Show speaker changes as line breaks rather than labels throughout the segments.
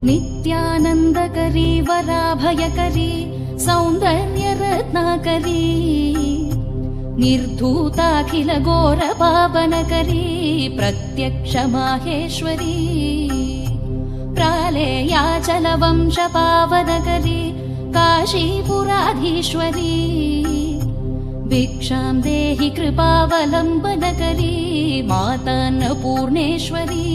नित्यानन्दकरी वराभयकरी सौन्दर्यरत्नाकरी निर्धूताखिलघोरपावनकरी प्रत्यक्षमाहेश्वरी प्रालेयाचलवंशपावनकरी काशीपुराधीश्वरी भिक्षां देहि कृपावलम्बनकरी मातान्नपूर्णेश्वरी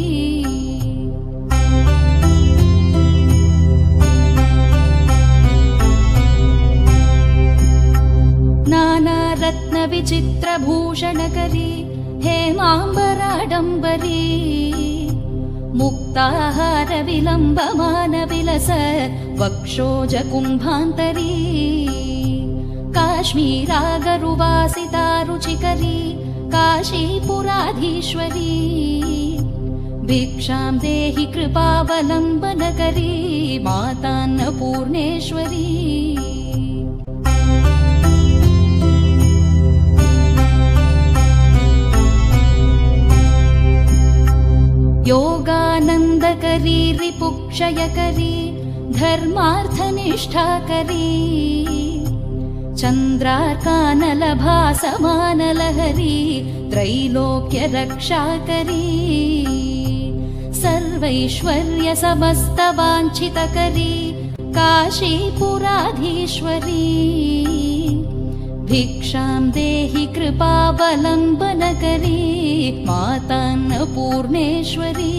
नानारत्नविचित्रभूषणकरी हेमाम्बराडम्बरी मुक्ताहारविलम्बमानविलस वक्षोजकुम्भान्तरी काश्मीरागरुवासितारुचिकरी काशीपुराधीश्वरी भिक्षां देहि कृपावलम्बनकरी मातान्नपूर्णेश्वरी योगानन्दकरी रिपुक्षयकरी धर्मार्थनिष्ठाकरी चन्द्रार्कानलभासमानलहरी त्रैलोक्यरक्षाकरी सर्वैश्वर्यसमस्तवाञ्छितकरी काशीपुराधीश्वरी भिक्षां देहि कृपावलम्बनकरी मातान्नपूर्णेश्वरी।